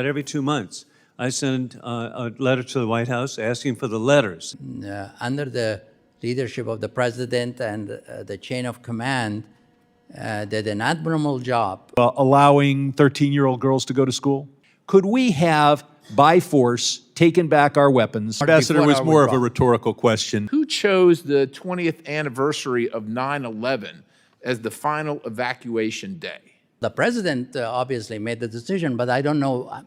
But every 2 months, I send a letter to the White House asking for the letters. Under the leadership of the president and the chain of command, did an admirable job. Allowing 13-year-old girls to go to school? Could we have, by force, taken back our weapons? Ambassador, was more of a withdrawal? rhetorical question. Who chose the 20th anniversary of 9/11 as the final evacuation day? The president obviously made the decision, but I don't know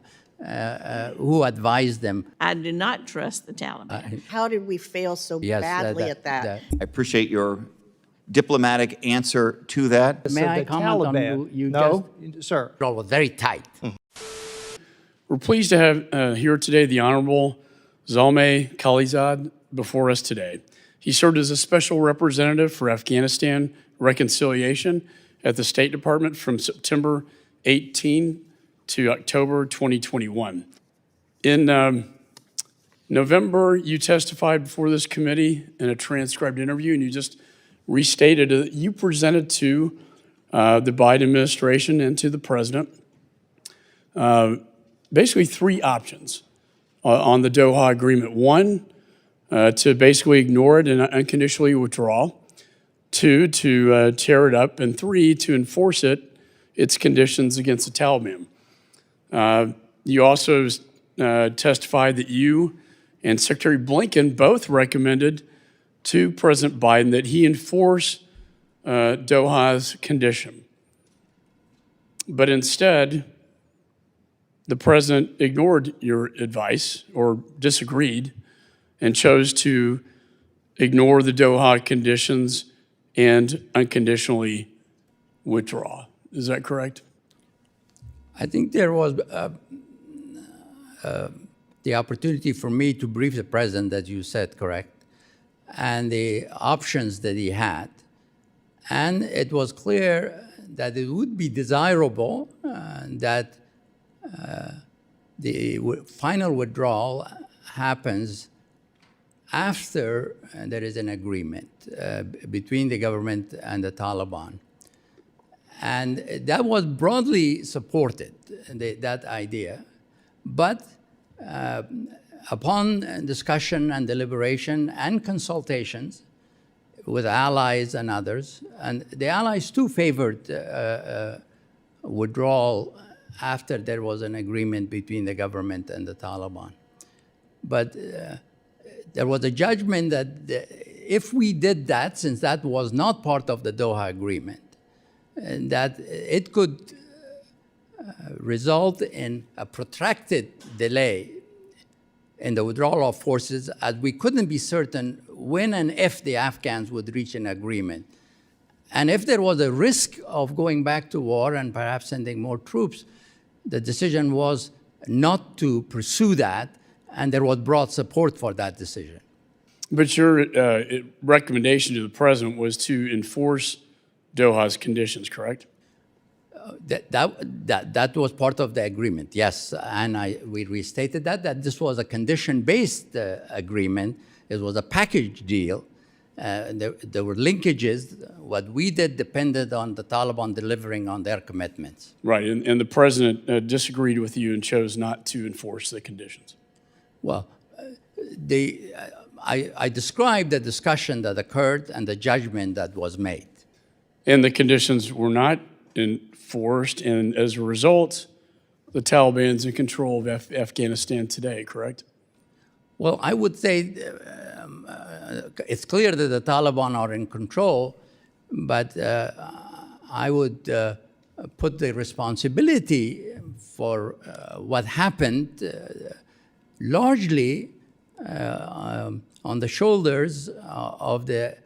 who advised them. I do not trust the Taliban. How did we fail so badly at that? I appreciate your diplomatic answer to that. May I comment on who you just? Sir. It was very tight. We're pleased to have here today the Honorable Zalmay Khalilzad before us today. He served as a special representative for Afghanistan reconciliation at the State Department from September 18 to October 2021. In November, you testified before this committee in a transcribed interview, and you just restated that you presented to the Biden administration and to the president basically three options on the Doha agreement. One, to basically ignore it and unconditionally withdraw. Two, to tear it up. And three, to enforce its conditions against the Taliban. You also testified that you and Secretary Blinken both recommended to President Biden that he enforce Doha's condition. But instead, the president ignored your advice or disagreed and chose to ignore the Doha conditions and unconditionally withdraw. Is that correct? I think there was the opportunity for me to brief the president, as you said, correct, and the options that he had. And it was clear that it would be desirable that the final withdrawal happens after there is an agreement between the government and the Taliban. And that was broadly supported, that idea. But upon discussion and deliberation and consultations with allies and others, and the allies too favored withdrawal after there was an agreement between the government and the Taliban. But there was a judgment that if we did that, since that was not part of the Doha agreement, and that it could result in a protracted delay in the withdrawal of forces, as we couldn't be certain when and if the Afghans would reach an agreement. And if there was a risk of going back to war and perhaps sending more troops, the decision was not to pursue that, and there was broad support for that decision. But your recommendation to the president was to enforce Doha's conditions, correct? That was part of the agreement, yes. And we restated that this was a condition-based agreement. It was a package deal. There were linkages. What we did depended on the Taliban delivering on their commitments. Right, and the president disagreed with you and chose not to enforce the conditions. Well, I described the discussion that occurred and the judgment that was made. And the conditions were not enforced, and as a result, the Taliban's in control of Afghanistan today, correct? Well, I would say it's clear that the Taliban are in control, but I would put the responsibility for what happened largely on the shoulders of the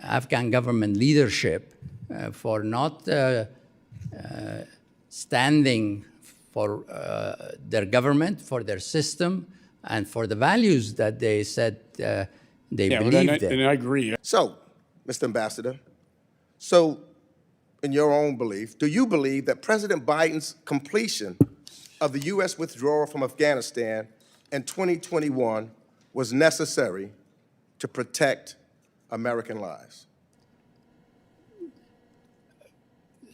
Afghan government leadership for not standing for their government, for their system, and for the values that they said they believed in. And I agree. So, Mr. Ambassador, so in your own belief, do you believe that President Biden's completion of the U.S. withdrawal from Afghanistan in 2021 was necessary to protect American lives?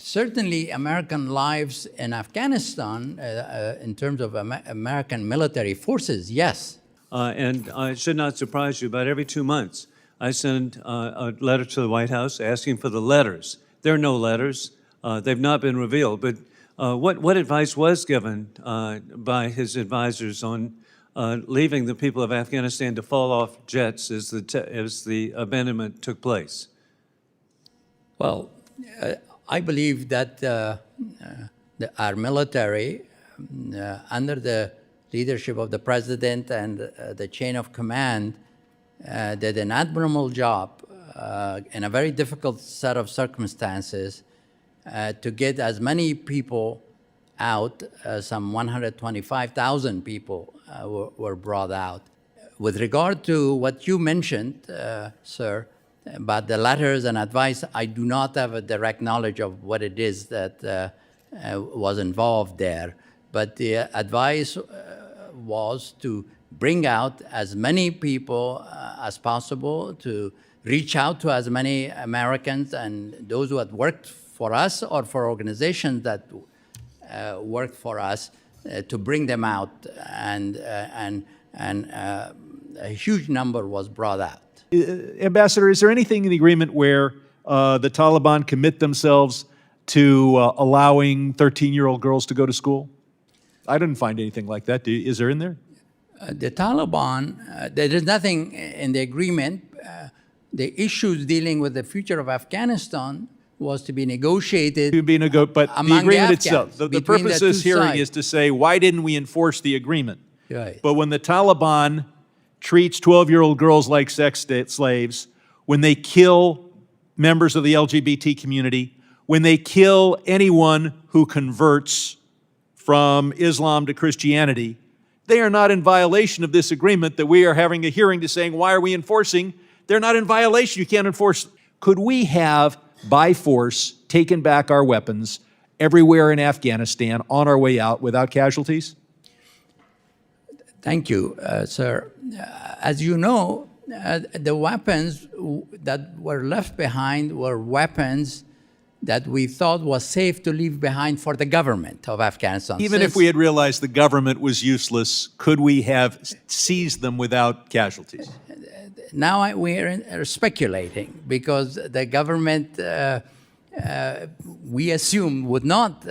Certainly, American lives in Afghanistan, in terms of American military forces, yes. And it should not surprise you, about every 2 months, I send a letter to the White House asking for the letters. There are no letters. They've not been revealed. But what advice was given by his advisors on leaving the people of Afghanistan to fall off jets as the abandonment took place? Well, I believe that our military, under the leadership of the president and the chain of command, did an admirable job in a very difficult set of circumstances to get as many people out. Some 125,000 people were brought out. With regard to what you mentioned, sir, about the letters and advice, I do not have a direct knowledge of what it is that was involved there. But the advice was to bring out as many people as possible, to reach out to as many Americans and those who had worked for us or for organizations that worked for us, to bring them out. And a huge number was brought out. Ambassador, is there anything in the agreement where the Taliban commit themselves to allowing 13-year-old girls to go to school? I didn't find anything like that. Is there in there? The Taliban, there is nothing in the agreement. The issues dealing with the future of Afghanistan was to be negotiated But the among agreement Afghans, itself, the between purpose the of this two hearing sides. is to say, why didn't we enforce the agreement? Right. But when the Taliban treats 12-year-old girls like sex slaves, when they kill members of the LGBT community, when they kill anyone who converts from Islam to Christianity, they are not in violation of this agreement that we are having a hearing to saying, why are we enforcing? They're not in violation. You can't enforce. Could we have, by force, taken back our weapons everywhere in Afghanistan on our way out without casualties? Thank you, sir. As you know, the weapons that were left behind were weapons that we thought was safe to leave behind for the government of Afghanistan. Even if we had realized the government was useless, could we have seized them without casualties? Now we're speculating because the government, we assume, would not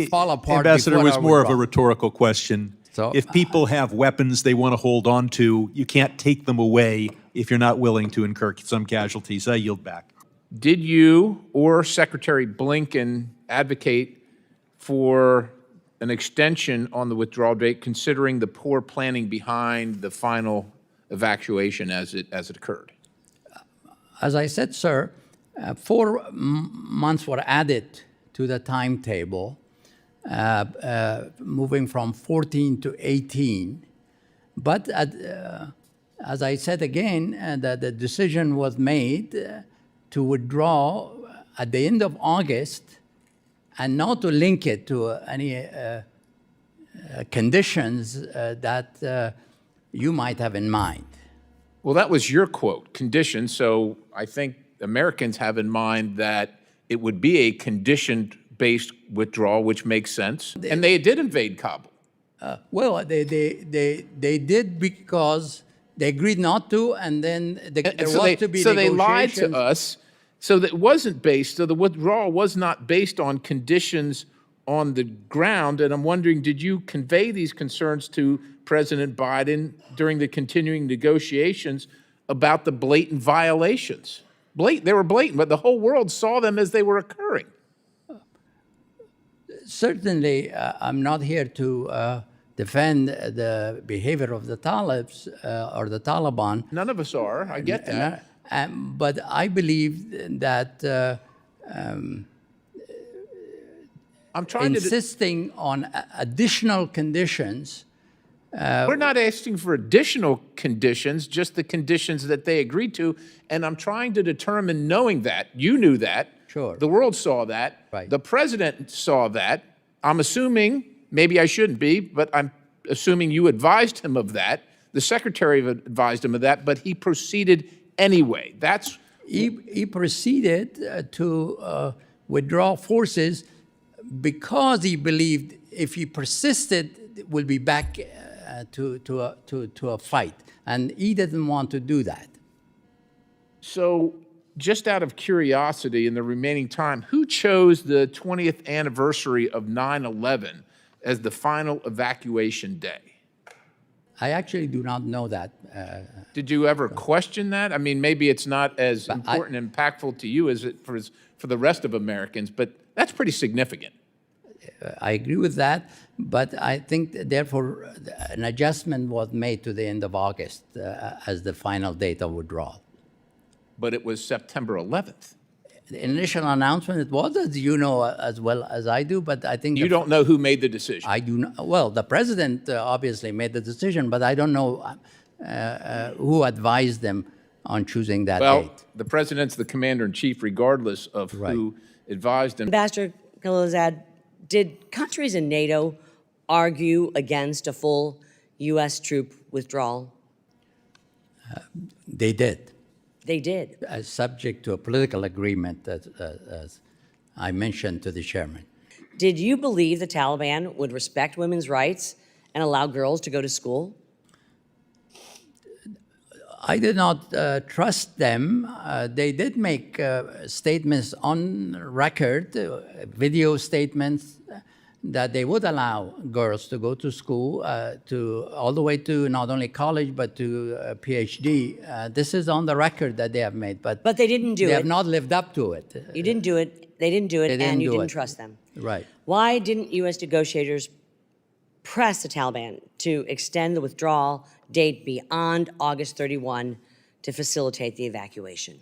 fall apart. Ambassador, it before was our more of a withdrawal. rhetorical question. So, if people have weapons they want to hold on to, you can't take them away if you're not willing to incur some casualties. I yield back. Did you or Secretary Blinken advocate for an extension on the withdrawal date, considering the poor planning behind the final evacuation as it occurred? As I said, sir, 4 months were added to the timetable, moving from 14 to 18. But as I said again, the decision was made to withdraw at the end of August and not to link it to any conditions that you might have in mind. Well, that was your quote, condition. So I think Americans have in mind that it would be a condition-based withdrawal, which makes sense. And they did invade Kabul. Well, they did because they agreed not to, and then there was to be So they lied to negotiations. us. So that wasn't based, so the withdrawal was not based on conditions on the ground. And I'm wondering, did you convey these concerns to President Biden during the continuing negotiations about the blatant violations? They were blatant, but the whole world saw them as they were occurring. Certainly, I'm not here to defend the behavior of the Talibs or the Taliban. None of us are, I get that. But I believe that I'm trying insisting on additional conditions. We're not asking for additional conditions, just the conditions that they agreed to. And I'm trying to determine, knowing that, you knew that. Sure. The world saw that. Right. The president saw that. I'm assuming, maybe I shouldn't be, but I'm assuming you advised him of that. The secretary advised him of that, but he proceeded anyway. That's he proceeded to withdraw forces because he believed if he persisted, we'll be back to a fight. And he didn't want to do that. So, just out of curiosity in the remaining time, who chose the 20th anniversary of 9/11 as the final evacuation day? I actually do not know that. Did you ever question that? I mean, maybe it's not as important and impactful to you as it for the rest of Americans, but that's pretty significant. I agree with that, but I think, therefore, an adjustment was made to the end of August as the final date of withdrawal. But it was September 11th. The initial announcement, it was, as you know as well as I do, but I think... You don't know who made the decision? I do not. Well, the president obviously made the decision, but I don't know who advised them on choosing that date. Well, the president's the commander-in-chief regardless of who advised him. Ambassador Khalilzad, did countries in NATO argue against a full U.S. troop withdrawal? They did. They did. Subject to a political agreement, as I mentioned to the chairman. Did you believe the Taliban would respect women's rights and allow girls to go to school? I did not trust them. They did make statements on record, video statements, that they would allow girls to go to school, all the way to not only college, but to PhD. This is on the record that they have made. But they didn't do it. They have not lived up to it. You didn't do it. They didn't do it, and you didn't trust them. Right. Why didn't U.S. negotiators press the Taliban to extend the withdrawal date beyond August 31 to facilitate the evacuation?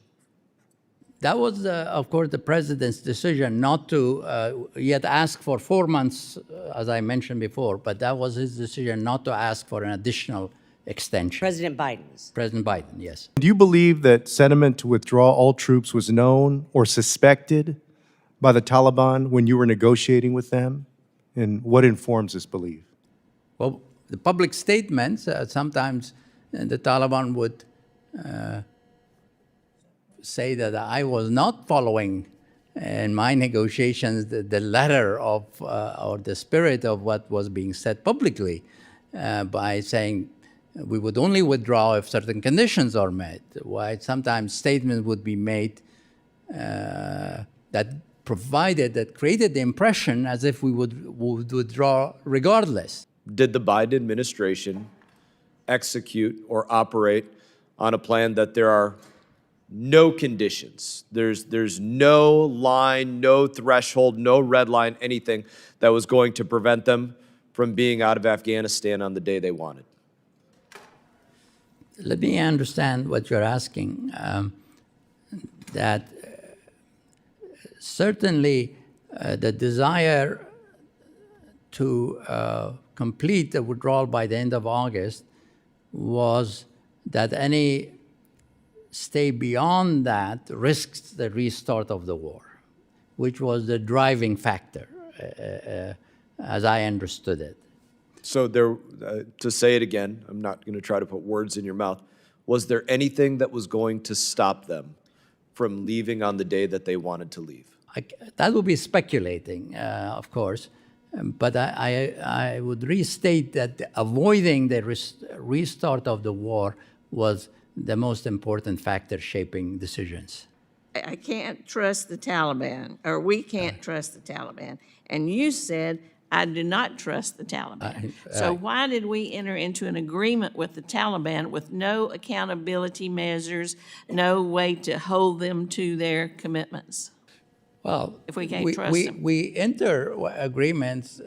That was, of course, the president's decision not to yet ask for 4 months, as I mentioned before, but that was his decision not to ask for an additional extension. President Biden's. President Biden, yes. Do you believe that sentiment to withdraw all troops was known or suspected by the Taliban when you were negotiating with them? And what informs this belief? Well, the public statements, sometimes the Taliban would say that I was not following in my negotiations the letter of or the spirit of what was being said publicly by saying we would only withdraw if certain conditions are met. Why sometimes statements would be made that created the impression as if we would withdraw regardless. Did the Biden administration execute or operate on a plan that there are no conditions, there's no line, no threshold, no red line, anything that was going to prevent them from being out of Afghanistan on the day they wanted? Let me understand what you're asking. That certainly the desire to complete the withdrawal by the end of August was that any stay beyond that risks the restart of the war, which was the driving factor, as I understood it. So there, to say it again, I'm not going to try to put words in your mouth, was there anything that was going to stop them from leaving on the day that they wanted to leave? That would be speculating, of course, but I would restate that avoiding the restart of the war was the most important factor shaping decisions. I can't trust the Taliban, or we can't trust the Taliban. And you said, I do not trust the Taliban. So why did we enter into an agreement with the Taliban with no accountability measures, no way to hold them to their commitments? Well, if we can't trust them. We enter agreements.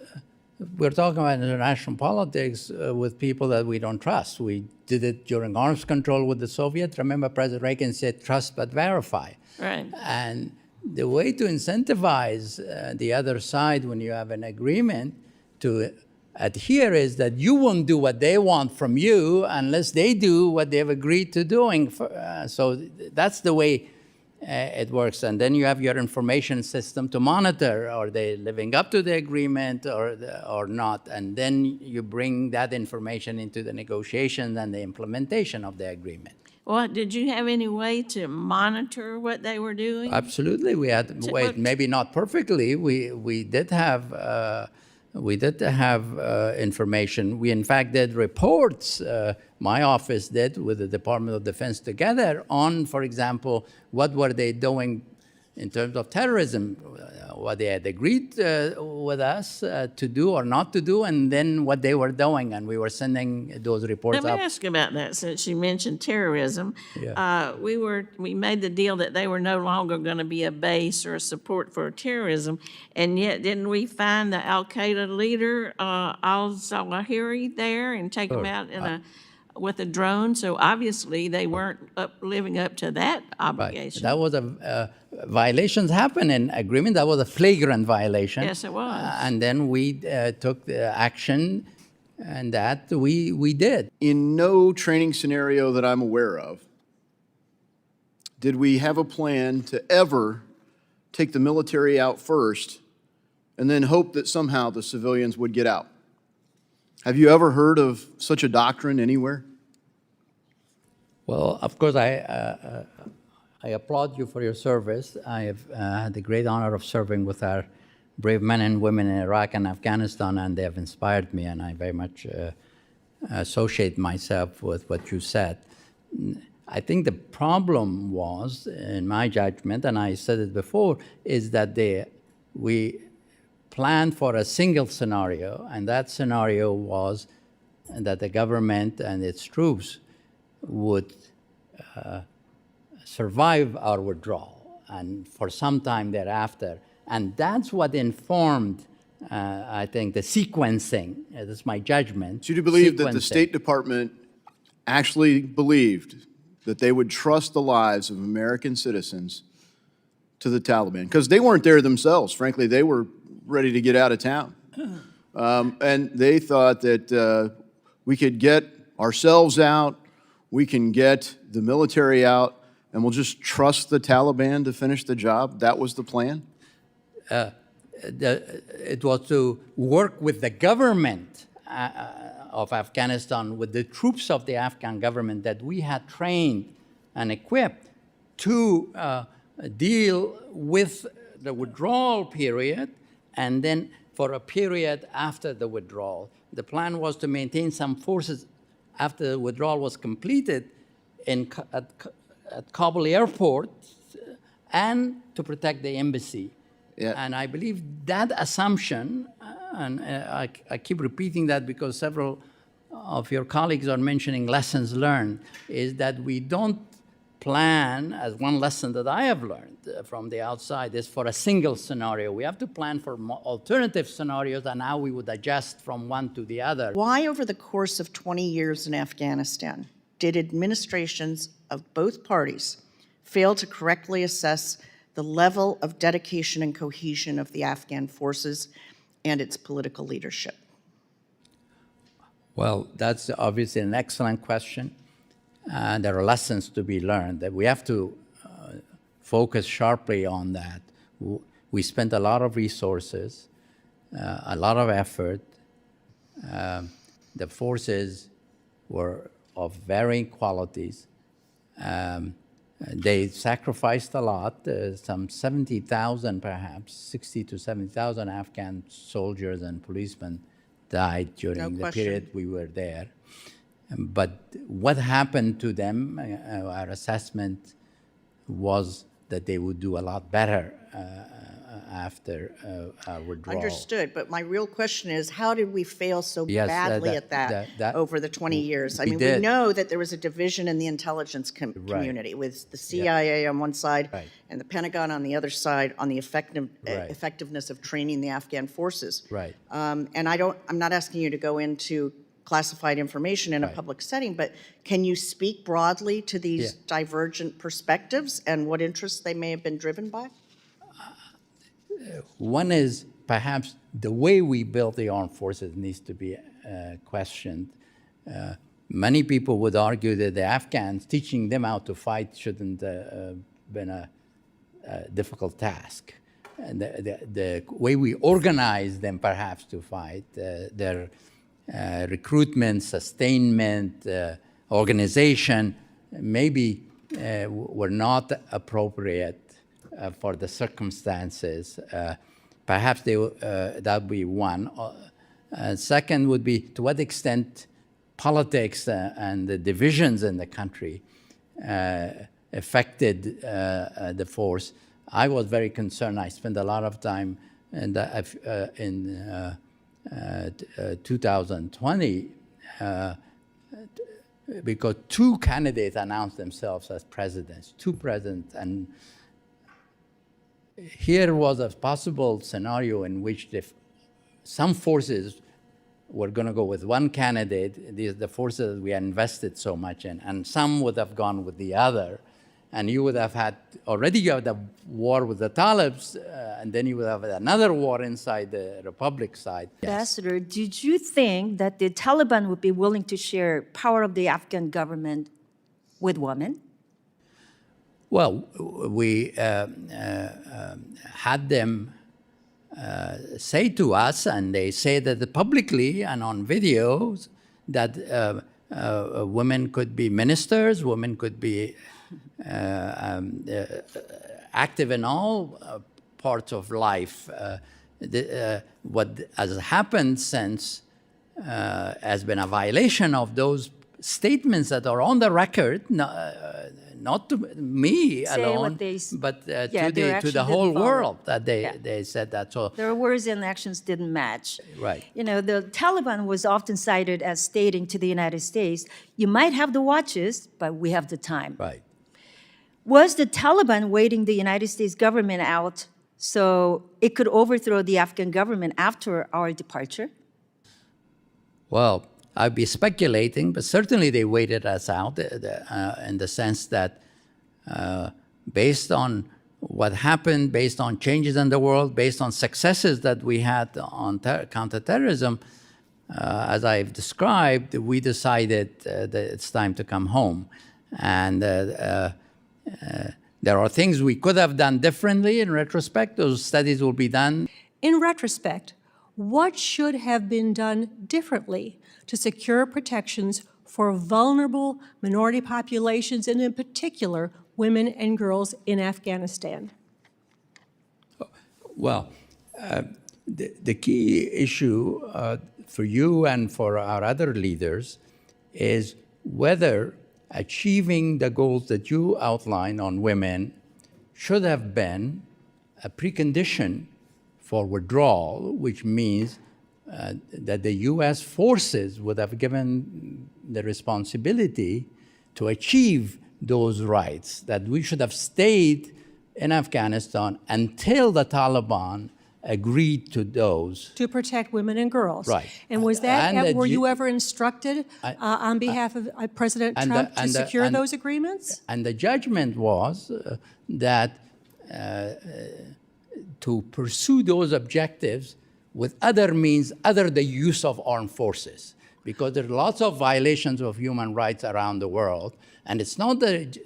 We're talking about international politics with people that we don't trust. We did it during arms control with the Soviets. Remember, President Reagan said, trust but verify. Right. And the way to incentivize the other side when you have an agreement to adhere is that you won't do what they want from you unless they do what they've agreed to doing. So that's the way it works. And then you have your information system to monitor, are they living up to the agreement or not? And then you bring that information into the negotiations and the implementation of the agreement. Well, did you have any way to monitor what they were doing? Absolutely, we had. Wait, maybe not perfectly. We did have information. We in fact did reports. My office did with the Department of Defense together on, for example, what were they doing in terms of terrorism, what they had agreed with us to do or not to do, and then what they were doing, and we were sending those reports Let up. me ask about that, since you mentioned terrorism. Yeah. We made the deal that they were no longer going to be a base or a support for terrorism, and yet didn't we find the Al-Qaeda leader, al-Zawahiri, there and take him out with a drone? So obviously they weren't living up to that obligation. That was violations happen in agreement. That was a flagrant violation. Yes, it was. And then we took the action, and that we did. In no training scenario that I'm aware of, did we have a plan to ever take the military out first and then hope that somehow the civilians would get out? Have you ever heard of such a doctrine anywhere? Well, of course, I applaud you for your service. I have had the great honor of serving with our brave men and women in Iraq and Afghanistan, and they have inspired me, and I very much associate myself with what you said. I think the problem was, in my judgment, and I said it before, is that we planned for a single scenario, and that scenario was that the government and its troops would survive our withdrawal and for some time thereafter. And that's what informed, I think, the sequencing. That's my judgment. So you believe that the sequencing. State Department actually believed that they would trust the lives of American citizens to the Taliban? Because they weren't there themselves. Frankly, they were ready to get out of town. And they thought that we could get ourselves out, we can get the military out, and we'll just trust the Taliban to finish the job. That was the plan? It was to work with the government of Afghanistan, with the troops of the Afghan government that we had trained and equipped to deal with the withdrawal period, and then for a period after the withdrawal. The plan was to maintain some forces after the withdrawal was completed at Kabul airport and to protect the embassy. Yeah. And I believe that assumption, and I keep repeating that because several of your colleagues are mentioning lessons learned, is that we don't plan, as one lesson that I have learned from the outside, is for a single scenario. We have to plan for alternative scenarios, and how we would adjust from one to the other. Why, over the course of 20 years in Afghanistan, did administrations of both parties fail to correctly assess the level of dedication and cohesion of the Afghan forces and its political leadership? Well, that's obviously an excellent question. There are lessons to be learned that we have to focus sharply on that. We spent a lot of resources, a lot of effort. The forces were of varying qualities. They sacrificed a lot, some 70,000 perhaps, 60 to 70,000 Afghan soldiers and policemen died during the period we were there. But what happened to them, our assessment was that they would do a lot better after our withdrawal. Understood, but my real question is, how did we fail so Yes, badly at that over the 20 years? I mean, we know that there was a division in the intelligence community with the CIA on one side and the Pentagon on the other side on the effectiveness of training the Afghan forces. Right. And I'm not asking you to go into classified information in a public setting, but can you speak broadly to these divergent perspectives and what interests they may have been driven by? One is perhaps the way we built the armed forces needs to be questioned. Many people would argue that the Afghans, teaching them how to fight shouldn't have been a difficult task. And the way we organize them perhaps to fight, their recruitment, sustainment, organization maybe were not appropriate for the circumstances. Perhaps that would be one. Second would be, to what extent politics and the divisions in the country affected the force. I was very concerned. I spent a lot of time in 2020 because two candidates announced themselves as presidents, two presidents. And here was a possible scenario in which some forces were going to go with one candidate, the forces we invested so much in, and some would have gone with the other. And you would have had, already you have the war with the Talibs, and then you would have another war inside the Republic side. Ambassador, did you think that the Taliban would be willing to share power of the Afghan government with women? Well, we had them say to us, and they say that publicly and on videos, that women could be ministers, women could be active in all parts of life. What has happened since has been a violation of those statements that are on the record, not to me alone, but to the whole world, that they said that. So their words and actions didn't match. Right. You know, the Taliban was often cited as stating to the United States, you might have the watches, but we have the time. Right. Was the Taliban waiting the United States government out so it could overthrow the Afghan government after our departure? Well, I'd be speculating, but certainly they waited us out in the sense that based on what happened, based on changes in the world, based on successes that we had on counterterrorism, as I've described, we decided that it's time to come home. And there are things we could have done differently in retrospect. Those studies will be done. In retrospect, what should have been done differently to secure protections for vulnerable minority populations, and in particular, women and girls in Afghanistan? Well, the key issue for you and for our other leaders is whether achieving the goals that you outlined on women should have been a precondition for withdrawal, which means that the U.S. forces would have given the responsibility to achieve those rights, that we should have stayed in Afghanistan until the Taliban agreed to those. To protect women and girls. Right. And was that, were you ever instructed on behalf of President Trump to secure those agreements? And the judgment was that to pursue those objectives with other means other than the use of armed forces, because there are lots of violations of human rights around the world, and it's not the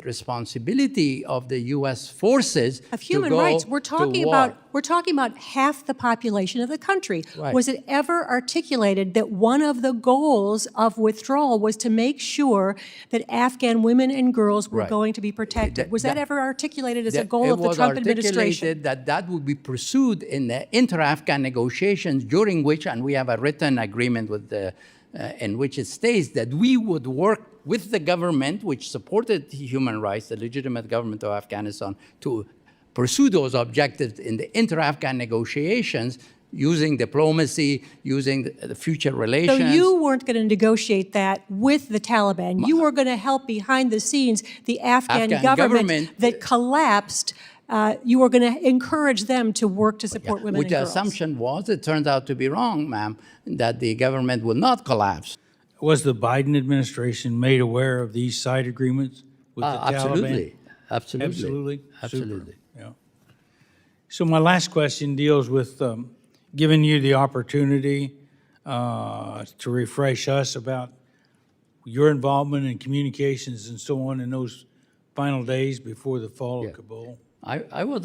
responsibility of the U.S. forces of human rights. We're talking about half the population of the country. Right. Was it ever articulated that one of the goals of withdrawal was to make sure that Afghan women and girls were going to be protected? Was that ever articulated as a goal of the Trump administration? That would be pursued in the inter-Afghan negotiations, during which, and we have a written agreement with the, in which it states that we would work with the government, which supported human rights, the legitimate government of Afghanistan, to pursue those objectives in the inter-Afghan negotiations, using diplomacy, using the future relations. So you weren't going to negotiate that with the Taliban. You were going to help behind the scenes the Afghan government that collapsed. You were going to encourage them to work to support women and girls. Which the assumption was, it turns out to be wrong, ma'am, that the government will not collapse. Was the Biden administration made aware of these side agreements with the Taliban? Absolutely. Super. Yeah. So my last question deals with giving you the opportunity to refresh us about your involvement in communications and so on in those final days before the fall of Kabul. I was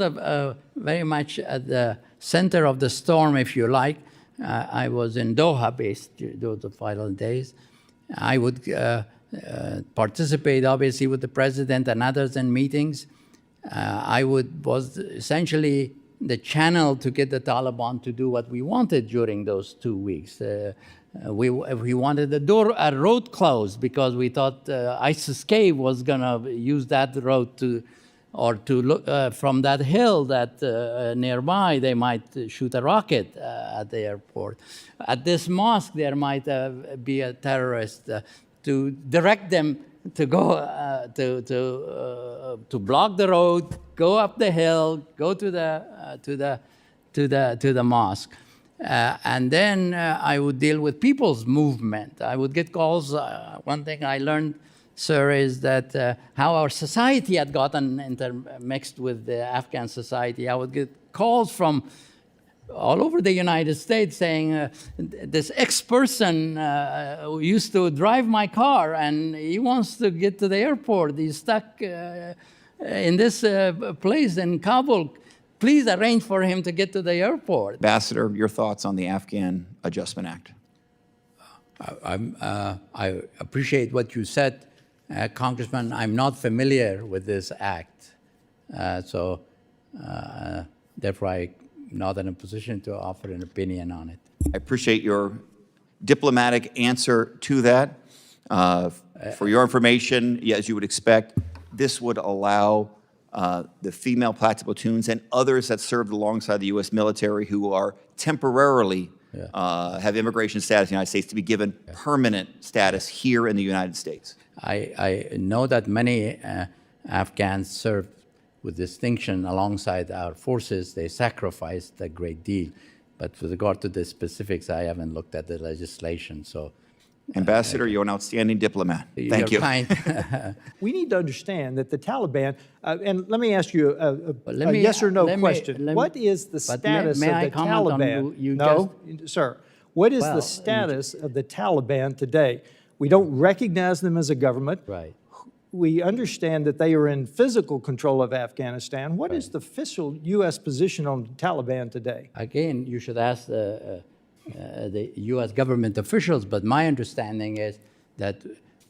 very much at the center of the storm, if you like. I was in Doha based those final days. I would participate, obviously, with the president and others in meetings. I was essentially the channel to get the Taliban to do what we wanted during those 2 weeks. We wanted a road closed because we thought ISIS-K was going to use that road to look from that hill that nearby they might shoot a rocket at the airport. At this mosque there might be a terrorist to direct them to go to block the road, go up the hill, go to the mosque. And then I would deal with people's movement. I would get calls. One thing I learned, sir, is that how our society had gotten intermixed with the Afghan society. I would get calls from all over the United States saying, this ex-person who used to drive my car and he wants to get to the airport. He's stuck in this place in Kabul. Please arrange for him to get to the airport. Ambassador, your thoughts on the Afghan Adjustment Act? I appreciate what you said, Congressman. I'm not familiar with this act. Therefore, I'm not in a position to offer an opinion on it. I appreciate your diplomatic answer to that. For your information, as you would expect, this would allow the female platoons and others that served alongside the U.S. military who are temporarily have immigration status in the United States to be given permanent status here in the United States. I know that many Afghans served with distinction alongside our forces. They sacrificed a great deal. But with regard to the specifics, I haven't looked at the legislation. So, Ambassador, you're an outstanding diplomat. Thank you. Kind. We need to understand that the Taliban, and let me ask you a yes or no question. What is the status of the Taliban? No, sir. What is the status of the Taliban today? We don't recognize them as a government. Right. We understand that they are in physical control of Afghanistan. What is the official U.S. position on the Taliban today? Again, you should ask the U.S. government officials, but my understanding is that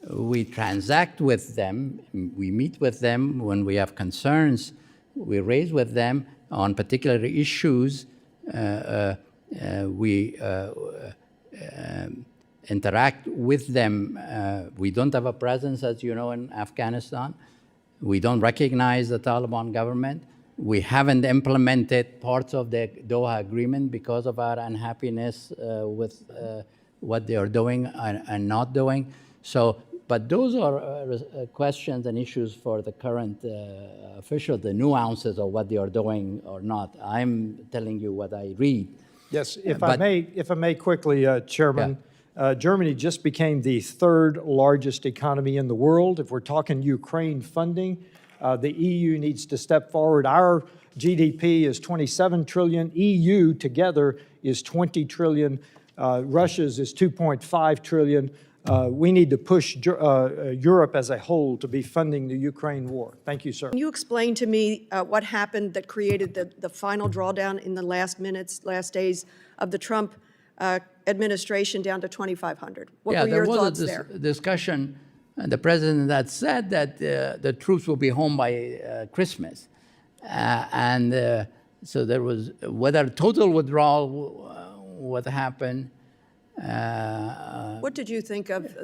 we transact with them, we meet with them when we have concerns, we raise with them on particular issues, we interact with them. We don't have a presence, as you know, in Afghanistan. We don't recognize the Taliban government. We haven't implemented parts of the Doha agreement because of our unhappiness with what they are doing and not doing. So, but those are questions and issues for the current official, the nuances of what they are doing or not. I'm telling you what I read. Yes, if I may quickly, Chairman. Yeah. Germany just became the third largest economy in the world. If we're talking Ukraine funding, the EU needs to step forward. Our GDP is 27 trillion. EU together is 20 trillion. Russia's is 2.5 trillion. We need to push Europe as a whole to be funding the Ukraine war. Thank you, sir. Can you explain to me what happened that created the final drawdown in the last minutes, last days of the Trump administration down to 2,500? What were your thoughts there? There was a discussion. The president had said that the troops will be home by Christmas. So there was, whether total withdrawal would happen. What did you think of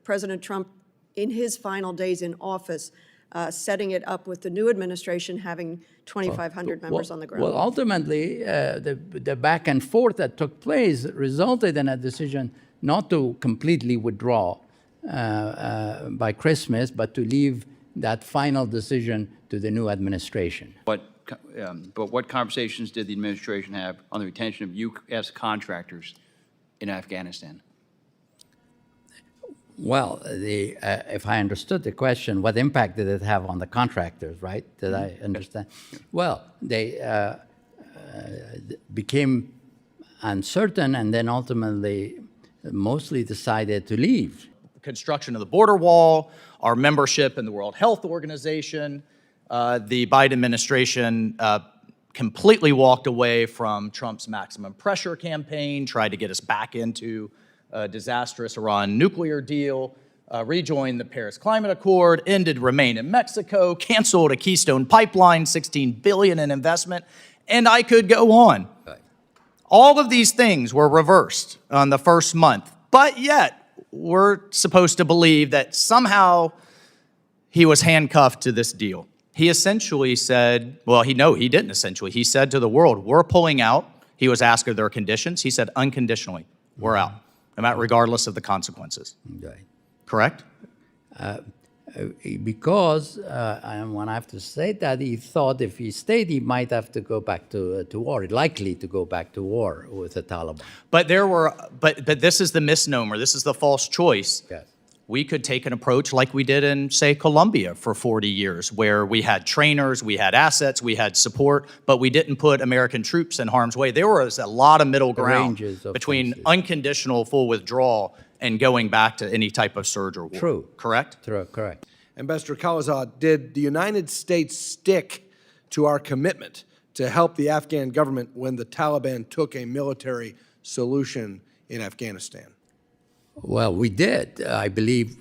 President Trump in his final days in office, setting it up with the new administration having 2,500 members on the ground? Well, ultimately, the back and forth that took place resulted in a decision not to completely withdraw by Christmas, but to leave that final decision to the new administration. But what conversations did the administration have on the retention of U.S. contractors in Afghanistan? Well, if I understood the question, what impact did it have on the contractors, right? Did I understand? Well, they became uncertain and then ultimately mostly decided to leave. Construction of the border wall, our membership in the World Health Organization, the Biden administration completely walked away from Trump's maximum pressure campaign, tried to get us back into a disastrous Iran nuclear deal. rejoined the Paris Climate Accord, ended Remain in Mexico, canceled a Keystone Pipeline, $16 billion in investment, and I could go on. All of these things were reversed on the first month, but yet we're supposed to believe that somehow he was handcuffed to this deal. He essentially said, well, he didn't essentially. He said to the world, we're pulling out. He was asked of their conditions. He said, unconditionally, we're out, regardless of the consequences. Right. Correct? Because, and when I have to say that, he thought if he stayed, he might have to go back to war, likely to go back to war with the Taliban. But but this is the misnomer. This is the false choice. Yes. We could take an approach like we did in, say, Colombia for 40 years, where we had trainers, we had assets, we had support, but we didn't put American troops in harm's way. There was a lot of middle ground between unconditional full withdrawal and going back to any type of surge or war. True. Correct? True, correct. Ambassador Khalilzad, did the United States stick to our commitment to help the Afghan government when the Taliban took a military solution in Afghanistan? Well, we did, I believe,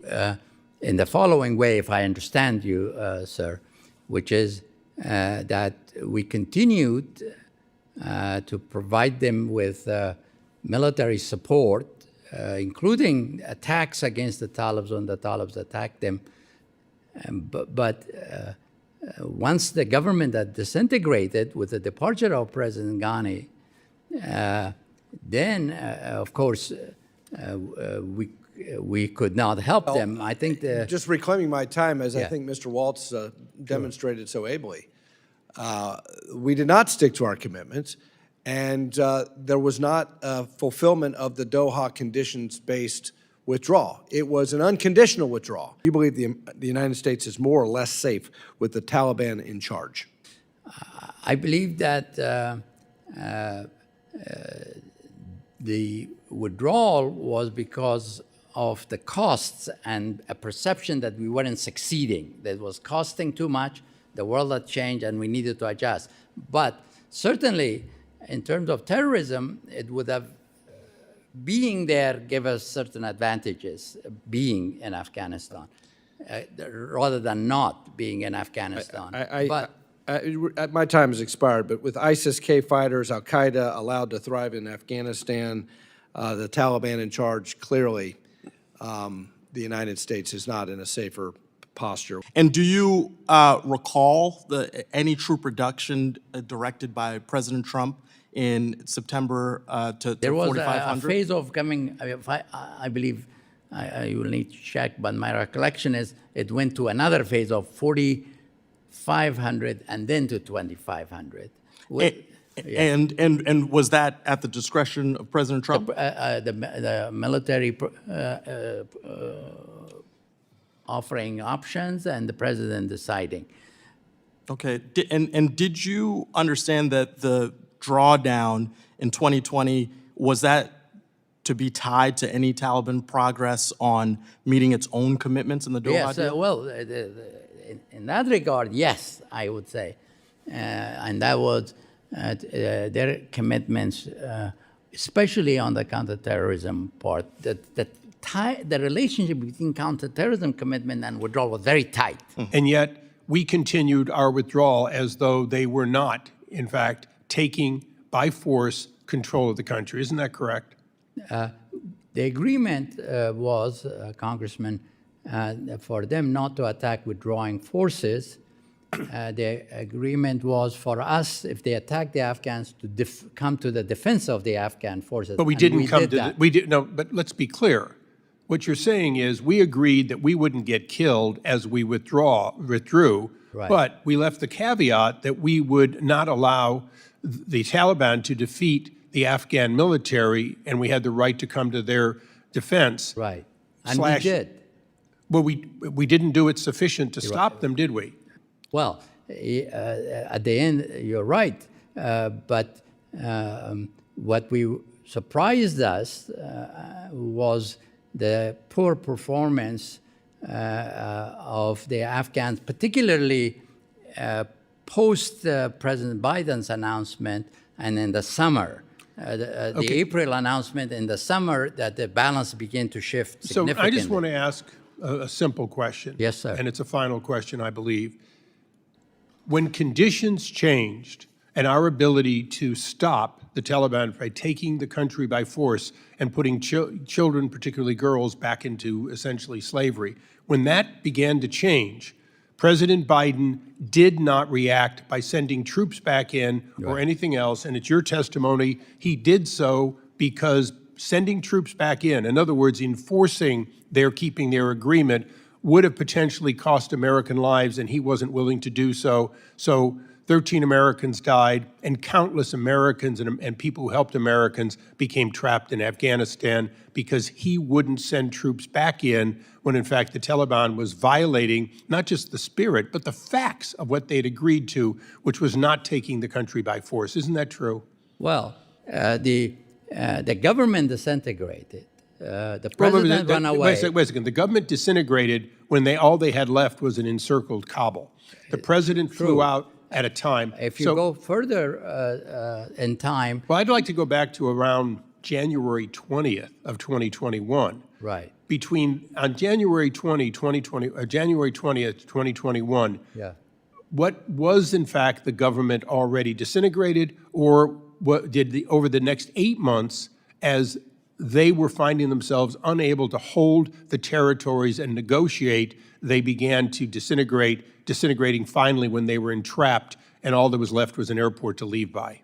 in the following way, if I understand you, sir, which is that we continued to provide them with military support, including attacks against the Talibs when the Talibs attacked them. But once the government had disintegrated with the departure of President Ghani, then, of course, we could not help them. I think just reclaiming my time, as I think Mr. Waltz demonstrated so ably, we did not stick to our commitments, and there was not a fulfillment of the Doha conditions-based withdrawal. It was an unconditional withdrawal. You believe the United States is more or less safe with the Taliban in charge? I believe that the withdrawal was because of the costs and a perception that we weren't succeeding, that it was costing too much, the world had changed, and we needed to adjust. But certainly, in terms of terrorism, it would have, being there gave us certain advantages, being in Afghanistan, rather than not being in Afghanistan. My time has expired, but with ISIS-K fighters, Al-Qaeda allowed to thrive in Afghanistan, the Taliban in charge, clearly the United States is not in a safer posture. And do you recall any troop reduction directed by President Trump in September to 4,500? There was a phase of coming, I believe, you will need to check, but my recollection is it went to another phase of 4,500 and then to 2,500. And was that at the discretion of President Trump? The military offering options and the president deciding. Okay, and did you understand that the drawdown in 2020, was that to be tied to any Taliban progress on meeting its own commitments in the Doha deal? Yes, well, in that regard, yes, I would say. And that was their commitments, especially on the counterterrorism part. The relationship between counterterrorism commitment and withdrawal was very tight. And yet, we continued our withdrawal as though they were not, in fact, taking by force control of the country. Isn't that correct? The agreement was, Congressman, for them not to attack withdrawing forces. The agreement was for us, if they attack the Afghans, to come to the defense of the Afghan forces. But we didn't come to no, but let's be clear. What you're saying is we agreed that we wouldn't get killed as we withdrew, Right. but we left the caveat that we would not allow the Taliban to defeat the Afghan military, and we had the right to come to their defense. Right. And we did. Well, we didn't do it sufficient to stop them, did we? Well, at the end, you're right. But what surprised us was the poor performance of the Afghans, particularly post-President Biden's announcement and in the summer. The April announcement in the summer that the balance began to shift significantly. So I just want to ask a simple question. Yes, sir. And it's a final question, I believe. When conditions changed and our ability to stop the Taliban by taking the country by force and putting children, particularly girls, back into essentially slavery, when that began to change, President Biden did not react by sending troops back in or anything else, and it's your testimony he did so because sending troops back in other words, enforcing their keeping their agreement, would have potentially cost American lives, and he wasn't willing to do so. So 13 Americans died, and countless Americans and people who helped Americans became trapped in Afghanistan because he wouldn't send troops back in when, in fact, the Taliban was violating not just the spirit, but the facts of what they'd agreed to, which was not taking the country by force. Isn't that true? Well, the government disintegrated. The president ran away. Wait a second. The government disintegrated when all they had left was an encircled Kabul. The president flew out at a time. If you go further in time. Well, I'd like to go back to around January 20th of 2021. Right. On January 20th, 2021, what was in fact the government already disintegrated, or what did over the next 8 months, as they were finding themselves unable to hold the territories and negotiate, they began to disintegrating finally when they were entrapped and all that was left was an airport to leave by?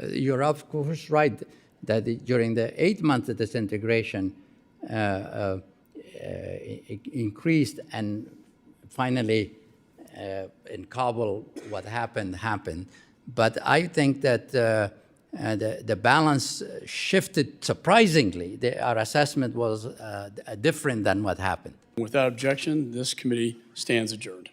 You're of course right that during the 8 months of disintegration increased, and finally in Kabul what happened. But I think that the balance shifted surprisingly. Our assessment was different than what happened. Without objection, this committee stands adjourned.